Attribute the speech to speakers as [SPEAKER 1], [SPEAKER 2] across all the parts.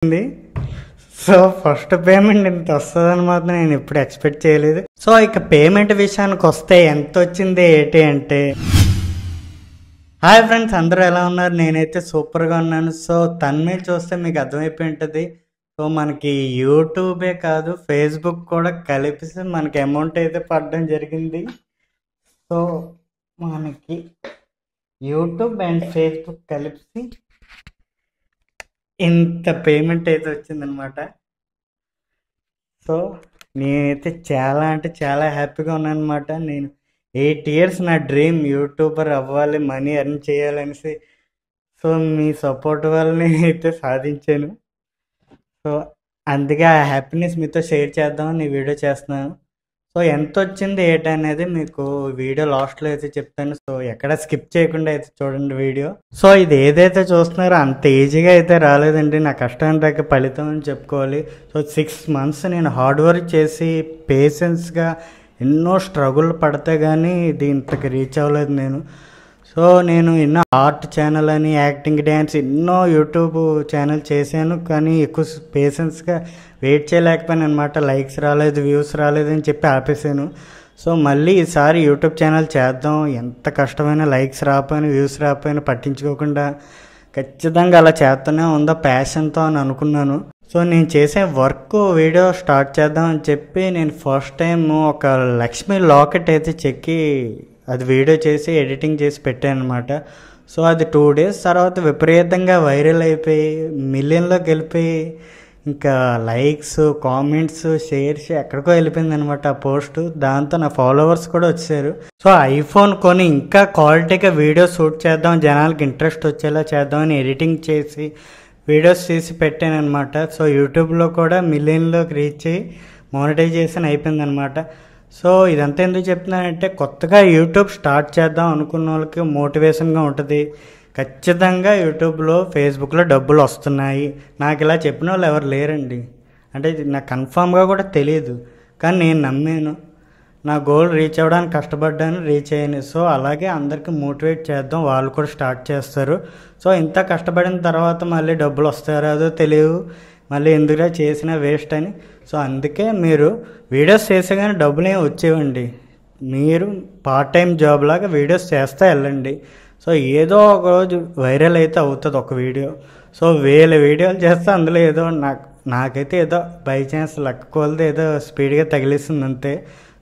[SPEAKER 1] ఉంది. So first payment ఇంత వస్తుందని మాత్రం నేను ఎప్పుడు ఎక్స్పెక్ట్ చేయలేదు. సో ఇక పేమెంట్ విషయానికి వస్తే ఎంత వచ్చింది ఏంటి అంటే, హాయ్ ఫ్రెండ్స్, అందరూ ఎలా ఉన్నారు? నేనైతే సూపర్గా ఉన్నాను. సో తన్మీద చూస్తే మీకు అర్థమైపోయి ఉంటుంది. సో మనకి యూట్యూబే కాదు, ఫేస్బుక్ కూడా కలిపి మనకి అమౌంట్ అయితే పడడం జరిగింది. సో మనకి యూట్యూబ్ అండ్ ఫేస్బుక్ కలిపి ఇంత పేమెంట్ అయితే వచ్చిందనమాట. సో నేనైతే చాలా అంటే చాలా హ్యాపీగా ఉన్నాను అనమాట. నేను 8 years నా డ్రీమ్ యూట్యూబర్ అవ్వాలి, మనీ ఎర్న్ చేయాలనేసి. సో మీ సపోర్ట్ వల్ల నేనైతే సాధించాను. సో అందుకే ఆ హ్యాపీనెస్ మీతో షేర్ చేద్దామని ఈ వీడియో చేస్తున్నాను. సో ఎంత వచ్చింది ఏంటనేది మీకు వీడియో లాస్ట్లో అయితే చెప్తాను. సో ఎక్కడ స్కిప్ చేయకుండా అయితే చూడండి వీడియో. సో ఇది ఏదైతే చూస్తున్నారో అంత ఈజీగా అయితే రాలేదండి. నా కష్టానికి తగ్గ ఫలితం అని చెప్పుకోవాలి. సో 6 months నేను హార్డ్ వర్క్ చేసి పేషెన్స్గా ఎన్నో స్ట్రగుల్ పడితే కానీ ఇది ఇంతకు రీచ్ అవ్వలేదు నేను. సో నేను ఎన్నో ఆర్ట్ ఛానల్ అని, యాక్టింగ్, డ్యాన్స్ ఎన్నో యూట్యూబ్ ఛానల్ చేశాను. కానీ ఎక్కువ పేషెన్స్గా వెయిట్ చేయలేకపోయాను అనమాట. లైక్స్ రాలేదు, వ్యూస్ రాలేదు అని చెప్పి ఆపేసాను. సో మళ్ళీ ఈసారి యూట్యూబ్ ఛానల్ చేద్దాం, ఎంత కష్టమైన లైక్స్ రాకపోయినా వ్యూస్ రాకపోయినా పట్టించుకోకుండా ఖచ్చితంగా అలా చేస్తూనే ఉందో ప్యాషన్తో అని అనుకున్నాను. సో నేను చేసే వర్క్ వీడియో స్టార్ట్ చేద్దాం అని చెప్పి నేను ఫస్ట్ టైం ఒక లక్ష్మీ లాకెట్ అయితే చెక్కి అది వీడియో చేసి ఎడిటింగ్ చేసి పెట్టాను అనమాట. సో అది 2 days తర్వాత విపరీతంగా వైరల్ అయిపోయి మిలియన్లోకి వెళ్ళిపోయి ఇంకా లైక్స్, కామెంట్స్, షేర్స్ ఎక్కడికో వెళ్ళిపోయింది అనమాట ఆ పోస్ట్. దాంతో నా ఫాలోవర్స్ కూడా వచ్చారు. సో ఐఫోన్ కొని ఇంకా క్వాలిటీగా వీడియో షూట్ చేద్దాం, జనాలకి ఇంట్రెస్ట్ వచ్చేలా చేద్దామని ఎడిటింగ్ చేసి వీడియోస్ చేసి పెట్టాను అనమాట. సో యూట్యూబ్లో కూడా మిలియన్లోకి రీచ్ అయ్యి మానిటైజేషన్ అయిపోయింది అనమాట. సో ఇదంతా ఎందుకు చెప్తున్నానంటే, కొత్తగా యూట్యూబ్ స్టార్ట్ చేద్దాం అనుకున్న వాళ్ళకి మోటివేషన్గా ఉంటుంది. ఖచ్చితంగా యూట్యూబ్లో, ఫేస్బుక్లో డబ్బులు వస్తున్నాయి. నాకు ఇలా చెప్పిన వాళ్ళు ఎవరు లేరండి. అంటే నాకు కన్ఫామ్గా కూడా తెలియదు, కానీ నేను నమ్మాను. నా గోల్ రీచ్ అవ్వడానికి కష్టపడ్డాను, రీచ్ అయ్యాను. సో అలాగే అందరికీ మోటివేట్ చేద్దాం, వాళ్ళు కూడా స్టార్ట్ చేస్తారు. సో ఇంత కష్టపడిన తర్వాత మళ్ళీ డబ్బులు వస్తారో అదో తెలియదు, మళ్ళీ ఎందుకురా చేసినా వేస్ట్ అని. సో అందుకే మీరు వీడియోస్ చేసే కానీ డబ్బులు ఏమి వచ్చేవండి. మీరు పార్ట్ టైం జాబ్ లాగా వీడియోస్ చేస్తూ వెళ్ళండి. సో ఏదో ఒక రోజు వైరల్ అయితే అవుతుంది ఒక వీడియో. సో 1000 వీడియోలు చేస్తే అందులో ఏదో నాకైతే ఏదో బై ఛాన్స్ లక్ కొలిది ఏదో స్పీడ్గా తగిలిస్తుంది అంతే.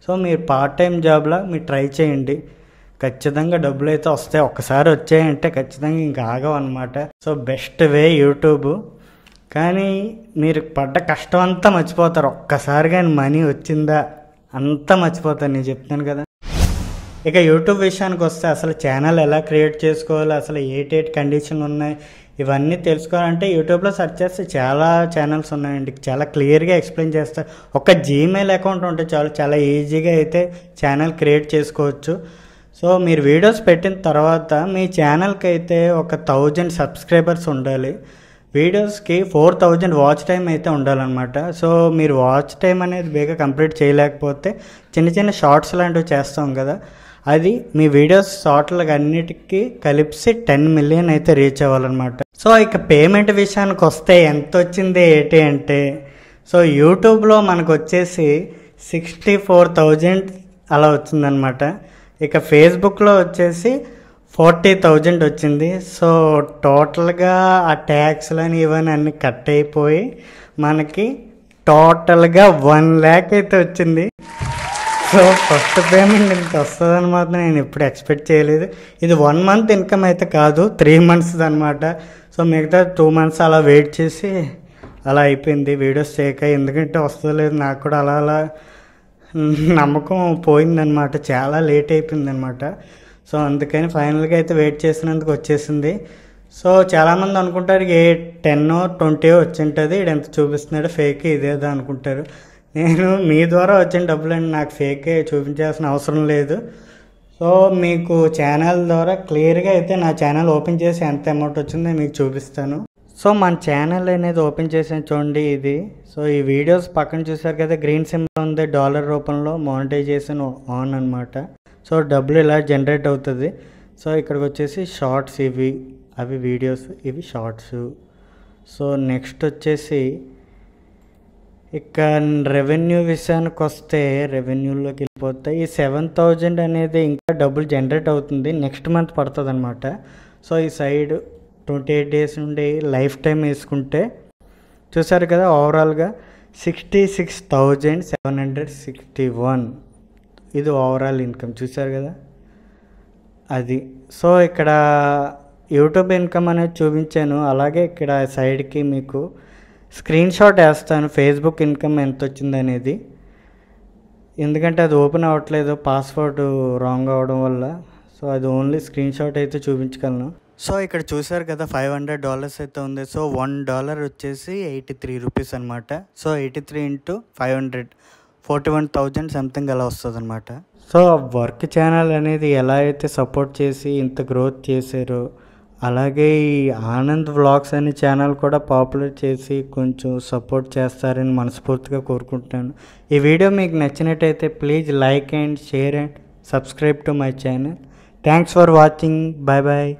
[SPEAKER 1] సో మీరు పార్ట్ టైం జాబ్లా మీరు ట్రై చేయండి, ఖచ్చితంగా డబ్బులు అయితే వస్తాయి. ఒక్కసారి వచ్చాయంటే ఖచ్చితంగా ఇంకా ఆగవన్నమాట. So best way YouTube. కానీ మీరు పడ్డ కష్టం అంతా మర్చిపోతారు ఒక్కసారి. కానీ మనీ వచ్చిందా అంతా మర్చిపోతారు, నేను చెప్తాను కదా. ఇక యూట్యూబ్ విషయానికి వస్తే అసలు ఛానల్ ఎలా క్రియేట్ చేసుకోవాలి, అసలు ఏటేటి కండిషన్లు ఉన్నాయి, ఇవన్నీ తెలుసుకోవాలంటే యూట్యూబ్లో సెర్చ్ చేస్తే చాలా ఛానల్స్ ఉన్నాయండి. చాలా క్లియర్గా ఎక్స్ప్లెయిన్ చేస్తారు. ఒక జీమెయిల్ అకౌంట్ ఉంటే చాలు, చాలా ఈజీగా అయితే ఛానల్ క్రియేట్ చేసుకోవచ్చు. సో మీరు వీడియోస్ పెట్టిన తర్వాత మీ ఛానల్కి అయితే ఒక 1000 సబ్స్క్రైబర్స్ ఉండాలి. వీడియోస్కి 4000 వాచ్ టైం అయితే ఉండాలన్నమాట. సో మీరు వాచ్ టైం అనేది బేగా కంప్లీట్ చేయలేకపోతే చిన్న చిన్న షార్ట్స్ లాంటివి చేస్తాం కదా, అది మీ వీడియోస్ షార్ట్లకు అన్నిటికీ కలిపి 10 million అయితే రీచ్ అవ్వాలన్నమాట. సో ఇక పేమెంట్ విషయానికి వస్తే ఎంత వచ్చింది ఏంటి అంటే, సో యూట్యూబ్లో మనకు వచ్చేసి 64,000 అలా వచ్చిందనమాట. ఇక ఫేస్బుక్లో వచ్చేసి 40,000 వచ్చింది. సో టోటల్గా ఆ ట్యాక్స్లని ఇవన్నీ అన్నీ కట్ అయిపోయి మనకి టోటల్గా 1 lakh అయితే వచ్చింది. సో ఫస్ట్ పేమెంట్ ఇంత వస్తుందని మాత్రం నేను ఎప్పుడు ఎక్స్పెక్ట్ చేయలేదు. ఇది 1 month ఇన్కమ్ అయితే కాదు, 3 months అనమాట. సో మిగతా 2 months అలా వెయిట్ చేసి అలా అయిపోయింది వీడియోస్ చేయక. ఎందుకంటే వస్తలేదు, నాకు కూడా అలా అలా నమ్మకం పోయిందనమాట. చాలా లేట్ అయిపోయిందనమాట. సో అందుకని ఫైనల్గా అయితే వెయిట్ చేసినందుకు వచ్చేసింది. సో చాలామంది అనుకుంటారు 10 or 20 వచ్చింటుంది, ఇది ఎంత చూపిస్తున్నాడు ఫేక్ ఇదేదో అనుకుంటారు. నేను మీ ద్వారా వచ్చిన డబ్బులని నాకు ఫేకే చూపించాల్సిన అవసరం లేదు. సో మీకు ఛానల్ ద్వారా క్లియర్గా అయితే నా ఛానల్ ఓపెన్ చేసి ఎంత అమౌంట్ వచ్చిందో మీకు చూపిస్తాను. సో మన ఛానల్ అనేది ఓపెన్ చేసాను చూడండి ఇది. సో ఈ వీడియోస్ పక్కన చూసారు కదా, గ్రీన్ సింబల్ ఉంది, $1 రూపంలో మానిటైజేషన్ ఆన్ అనమాట. సో డబ్బులు ఇలా జనరేట్ అవుతుంది. సో ఇక్కడికి వచ్చేసి షార్ట్స్, అవి వీడియోస్, ఇవి షార్ట్స్. సో నెక్స్ట్ వచ్చేసి ఇక రెవెన్యూ విషయానికి వస్తే రెవెన్యూలోకి వెళ్ళిపోతే ఈ 7,000 అనేది ఇంకా డబ్బులు జనరేట్ అవుతుంది, నెక్స్ట్ మంత్ పడుతుంది అనమాట. సో ఈ సైడ్ 28 డేస్ నుండి లైఫ్ టైం వేసుకుంటే చూసారు కదా, ఓవరాల్గా 66,761 ఇది ఓవరాల్ ఇన్కమ్ చూసారు కదా అది. సో ఇక్కడ యూట్యూబ్ ఇన్కమ్ అనేది చూపించాను, అలాగే ఇక్కడ సైడ్కి మీకు స్క్రీన్ షాట్ వేస్తాను ఫేస్బుక్ ఇన్కమ్ ఎంత వచ్చింది అనేది, ఎందుకంటే అది ఓపెన్ అవ్వట్లేదు పాస్వర్డ్ రాంగ్ అవ్వడం వల్ల. సో అది ఓన్లీ స్క్రీన్ షాట్ అయితే చూపించగలను. సో ఇక్కడ చూసారు కదా $500 అయితే ఉంది. సో $1 వచ్చేసి 83 రూపీస్ అనమాట. సో 83 ఇంటూ 500 41,000 సంథింగ్ అలా వస్తుంది అనమాట. సో వర్క్ ఛానల్ అనేది ఎలా అయితే సపోర్ట్ చేసి ఇంత గ్రోత్ చేశారో, అలాగే ఈ ఆనంద్ వ్లాగ్స్ అనే ఛానల్ కూడా పాపులర్ చేసి కొంచెం సపోర్ట్ చేస్తారని మనస్ఫూర్తిగా కోరుకుంటున్నాను. ఈ వీడియో మీకు నచ్చినట్టయితే please like and share and subscribe to my channel. Thanks for watching. Bye bye.